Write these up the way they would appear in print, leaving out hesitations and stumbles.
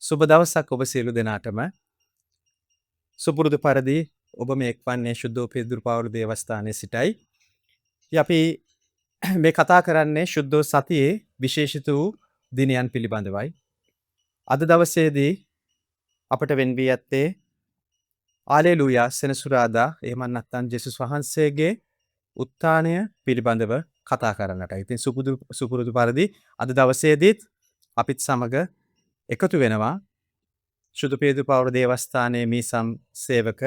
සුබ දවසක් ඔබ සියලු දෙනාටම. සුපුරුදු පරිදි ඔබ මේ එක්වන්නේ ශුද්ධ පෙදුරු පවුරු දේවස්ථානයේ සිටයි. අපි මේ කතා කරන්නේ ශුද්ධ සතියේ විශේෂිත වූ දිනයන් පිළිබඳවයි. අද දවසේදී අපට වෙන් වී ඇත්තේ ආලෙලූයා සෙනසුරාදා එහෙම නැත්නම් ජේසුස් වහන්සේගේ උත්ථානය පිළිබඳව කතා කරන්නට. ඉතින් සුපුරුදු පරිදි අද දවසේදීත් අපිත් සමග එකතු වෙනවා ශුද්ධ පෙදුරු පවුරු දේවස්ථානයේ මීසම් සේවක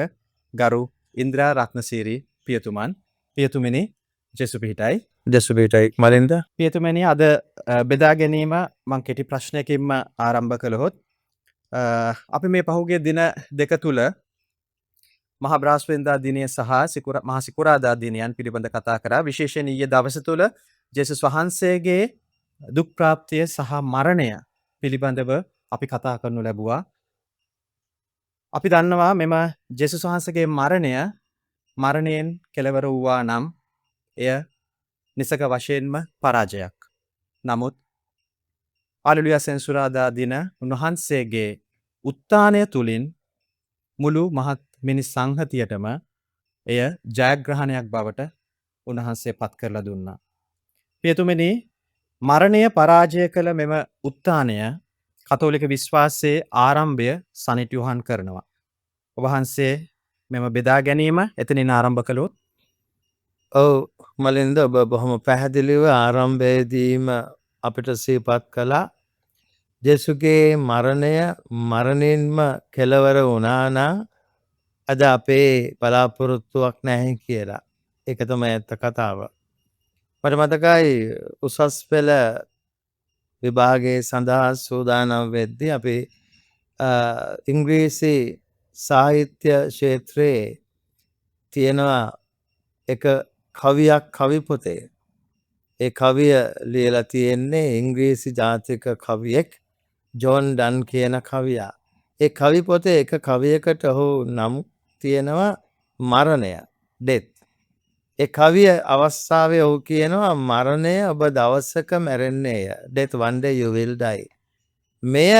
ගරු ඉන්ද්‍රා රත්නසිරි පියතුමනි ජේසු පිහිටයි මලින්ද පියතුමනි අද බෙදා ගැනීම මම කෙටි ප්‍රශ්නයකින්ම ආරම්භ කළොත් අපි මේ පහුගිය දින දෙක තුල මහා බ්‍රහස්පතින්දා දිනය සහ මහා සිකුරාදා දිනයන් පිළිබඳ කතා කරා. විශේෂයෙන් ඊයේ දවස තුල ජේසුස් වහන්සේගේ දුක් ප්‍රාප්තිය සහ මරණය පිළිබඳව අපි කතා කරනු ලැබුවා. අපි දන්නවා මෙම ජේසුස් වහන්සේගේ මරණයෙන් කෙලවර වූවා නම් එය නිසක වශයෙන්ම පරාජයක්. නමුත් හාලෙලූයා සෙනසුරාදා දින උන්වහන්සේගේ උත්ථානය තුලින් මුළු මහත් මිනිස් සංහතියටම එය ජයග්‍රහණයක් බවට උන්වහන්සේ පත් කරලා දුන්නා. පියතුමනි, මරණය පරාජය කළ මෙම උත්ථානය කතෝලික විශ්වාසයේ ආරම්භය සනිටුහන් කරනවා. ඔබ වහන්සේ මෙම බෙදා ගැනීම එතනින් ආරම්භ කළොත්. ඔව් මලින්ද, ඔබ බොහොම පැහැදිලිව ආරම්භයේදීම අපිට සිහිපත් කළා ජේසුගේ මරණින්ම කෙලවර වුණා නම් අද අපේ බලාපොරොත්තුවක් නැහැ කියලා. ඒක තමයි ඇත්ත කතාව. මට මතකයි උසස් පෙළ විභාගයේ සඳහා සූදානම් වෙද්දී අපි ඉංග්‍රීසි සාහිත්‍ය ක්ෂේත්‍රයේ තියෙනවා එක කවියක්, කවි පොතේ. ඒ කවිය ලියලා තියෙන්නේ ඉංග්‍රීසි ජාතික කවියෙක් ජෝන් ඩන් කියන කවියා. ඒ කවි පොතේ එක කවියකට ඔහු නම් තියෙනවා මරණය, ඩෙත්. ඒ කවිය අවස්ථාවේ ඔහු කියනවා මරණය ඔබ දවසක මැරෙන්නේය. Death one day you will die. මෙය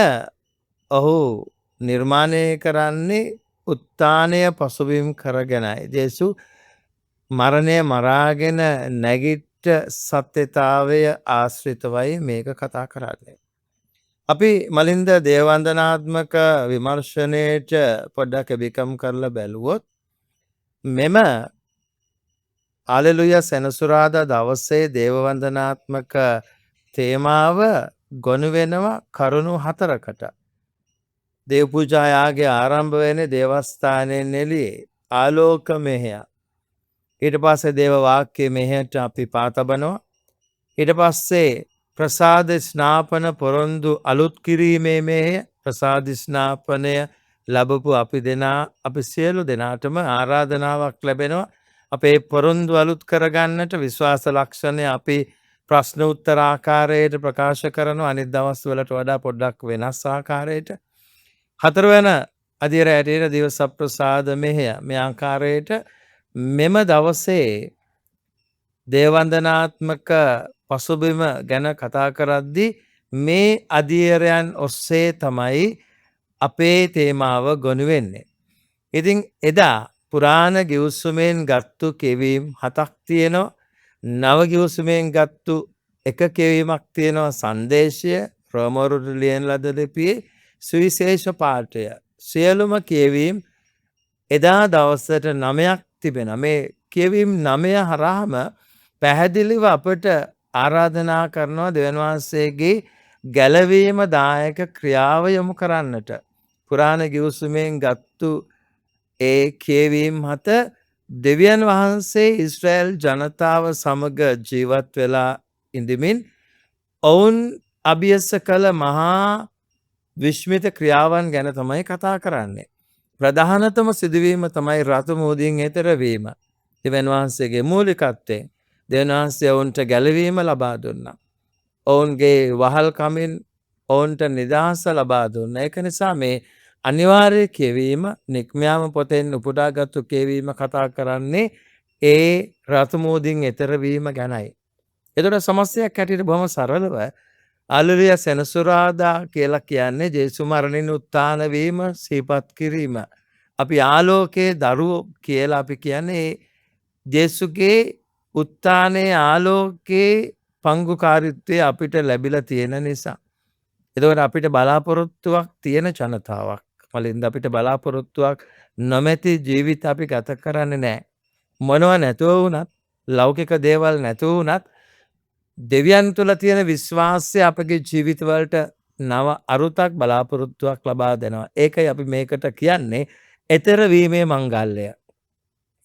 ඔහු නිර්මාණය කරන්නේ උත්ථානය පසුබිම් කරගෙනයි. ජේසු මරණය මරාගෙන නැගිට සත්‍යතාවය ආශ්‍රිතවයි මේක කතා කරන්නේ. අපි මලින්ද දේවවන්දනාත්මක විමර්ශනයට පොඩ්ඩක් එබිකම් කරලා බැලුවොත් මෙම හාලෙලූයා සෙනසුරාදා දවසේ දේවවන්දනාත්මක තේමාව ගොනු වෙනවා කරුණු 4කට. දේව පූජා යාගය ආරම්භ වෙන්නේ දේවස්ථානයෙන් එළියේ ආලෝක මෙහෙය. ඊට පස්සේ දේව වාක්‍ය මෙහෙයට අපි පාතබනවා. ඊට පස්සේ ප්‍රසාද ස්නාපන පොරොන්දු අලුත් කිරීමේ මෙහෙය. ප්‍රසාද ස්නාපනය ලැබපු අපි සියලු දෙනාටම ආරාධනාවක් ලැබෙනවා. අපේ පොරොන්දු අලුත් කරගන්නට විශ්වාස ලක්ෂණය අපි ප්‍රශ්න උත්තර ආකාරයට ප්‍රකාශ කරනවා. අනිත් දවස් වලට වඩා පොඩ්ඩක් වෙනස් ආකාරයට. 4 වෙනි අදියර ඇටේට දිව සප්‍රසාද මෙහෙය මේ ආකාරයට මෙම දවසේ දේවවන්දනාත්මක පසුබිම ගැන කතා කරද්දී මේ අදියරයන් ඔස්සේ තමයි අපේ තේමාව ගොනු වෙන්නේ. ඉතින් එදා පුරාණ ගිවිසුමෙන් ගත්තු කෙවීම් 7ක් තියෙනවා. නව ගිවිසුමෙන් ගත්තු එක කෙවීමක් තියෙනවා. සංදේශය, රෝමවරුන්ට ලියන ලද ලිපියේ සුවිශේෂ පාඨය. සියලුම කියවීම් එදා දවසට 9ක් තිබෙනවා. මේ කියවීම් 9 හරහාම පැහැදිලිව අපට ආරාධනා කරනවා දෙවියන් වහන්සේගේ ගැලවීම දායක ක්‍රියාව යොමු කරන්නට. පුරාණ ගිවිසුමෙන් ගත්තු ඒ කියවීම් 7 දෙවියන් වහන්සේ ඊශ්‍රායල් ජනතාව සමග ජීවත් වෙලා ඉඳමින් ඔවුන් අභියස කළ මහා විශ්මිත ක්‍රියාවන් ගැන තමයි කතා කරන්නේ. ප්‍රධානතම සිදුවීම තමයි රතු මුහුදින් එතර වීම. දෙවියන් වහන්සේගේ මූලිකත්වයෙන් දෙවියන් වහන්සේ ඔවුන්ට ගැලවීම ලබා දුන්නා. ඔවුන්ගේ වහල්කමින් ඔවුන්ට නිදහස ලබා දුන්නා. ඒක නිසා මේ අනිවාර්ය කියවීම නික්මයාම පොතෙන් උපුටාගත්තු කියවීම කතා කරන්නේ ඒ රතු මුහුදින් එතර වීම ගැනයි. එතකොට සමස්තයක් හැටියට බොහොම සරලව අලුරිය සෙනසුරාදා කියලා කියන්නේ ජේසු මරණින් උත්ථාන වීම සිහිපත් කිරීම. අපි ආලෝකයේ දරුවෝ කියලා අපි කියන්නේ ජේසුගේ උත්ථානයේ ආලෝකයේ පංගුකාරීත්වය අපිට ලැබිලා තියෙන නිසා. එතකොට අපිට බලාපොරොත්තුවක් තියෙන ජනතාවක්. මලින්ද අපිට බලාපොරොත්තුවක් නොමැති ජීවිත අපි ගත කරන්නේ නැහැ. මොනවා නැතුව වුණත් ලෞකික දේවල් නැතුව වුණත් දෙවියන් තුළ තියෙන විශ්වාසය අපගේ ජීවිතවලට නව අරුතක් බලාපොරොත්තුවක් ලබා දෙනවා. ඒකයි අපි මේකට කියන්නේ එතර වීමේ මංගල්‍යය.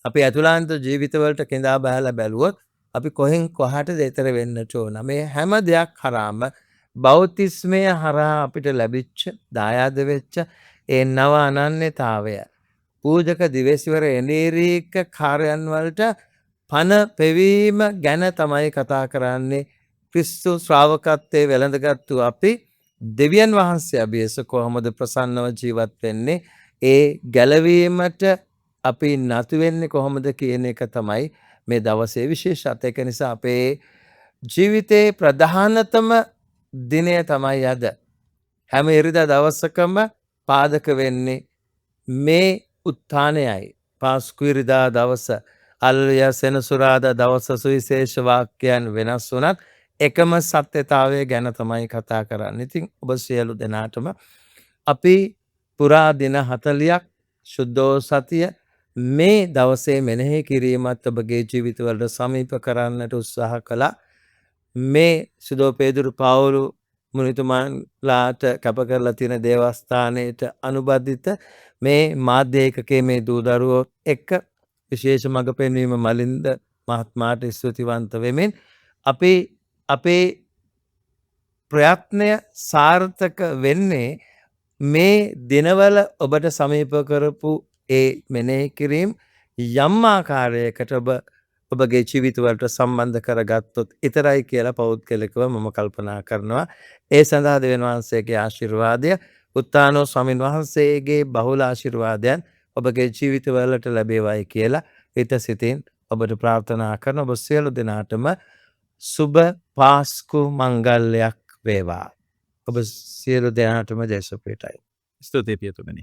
අපි ඇතුළාන්ත ජීවිතවලට කෙඳා බහලා බැලුවොත් අපි කොහෙන් කොහාටද එතර වෙන්නට ඕන. මේ හැම දෙයක් හරහාම බෞතිස්මය හරහා අපිට ලැබිච්ච දායාද වෙච්ච ඒ නව අනන්‍යතාවය පූජක දිවේසිවර එනේරීක කාර්යයන් වලට පන පෙවීම ගැන තමයි කතා කරන්නේ. ක්‍රිස්තු ශ්‍රාවකත්වයේ වැළඳගත්තු අපි දෙවියන් වහන්සේ අභියස කොහොමද ප්‍රසන්නව ජීවත් වෙන්නේ, ඒ ගැලවීමට අපි නතු වෙන්නේ කොහොමද කියන එක තමයි මේ දවසේ විශේෂත්වය. ඒක නිසා අපේ ජීවිතේ ප්‍රධානතම දිනය තමයි අද. හැම ඉරිදා දවසකම පාදක වෙන්නේ මේ උත්ථානයයි. පාස්කු ඉරිදා දවස, අල්ලුයා සෙනසුරාදා දවස සුවිශේෂ වාක්‍යයන් වෙනස් වුණත් එකම සත්‍යතාවය ගැන තමයි කතා කරන්නේ. ඉතින් ඔබ සියලු දෙනාටම අපි පුරා දින 40ක් සුද්ධෝ සතිය මේ දවසේ මෙනෙහි කිරීමත් ඔබගේ ජීවිතවලට සමීප කරන්නට උත්සාහ කළා. මේ සුදෝ පේදුරු පවුලු මුනිතුමන්ලාට කැප කරලා තියෙන දේවස්ථානයට අනුබද්ධිත මේ මාධ්‍ය ඒකකයේ මේ දූ දරුවෝ එක්ක විශේෂ මඟ පෙන්වීම මලින්ද මහත්මයාට ස්තුතිවන්ත වෙමින් අපි අපේ ප්‍රයත්නය සාර්ථක වෙන්නේ මේ දිනවල ඔබට සමීප කරපු ඒ මෙනෙහි කිරීම යම් ආකාරයකට ඔබගේ ජීවිතවලට සම්බන්ධ කරගත්තොත් ඉතරයි කියලා පෞද්ගලිකව මම කල්පනා කරනවා. ඒ සඳහා දෙවියන් වහන්සේගේ ආශිර්වාදය, උත්තානෝ ස්වාමින් වහන්සේගේ බහුල ආශිර්වාදයන් ඔබගේ ජීවිතවලට ලැබේවායි කියලා හිත සිතින් ඔබට ප්‍රාර්ථනා කරන ඔබ සියලු දෙනාටම සුබ පාස්කු මංගල්‍යයක් වේවා. ඔබ සියලු දෙනාටම ජේසුස් පිටයි. ස්තුතියි පියතුමනි.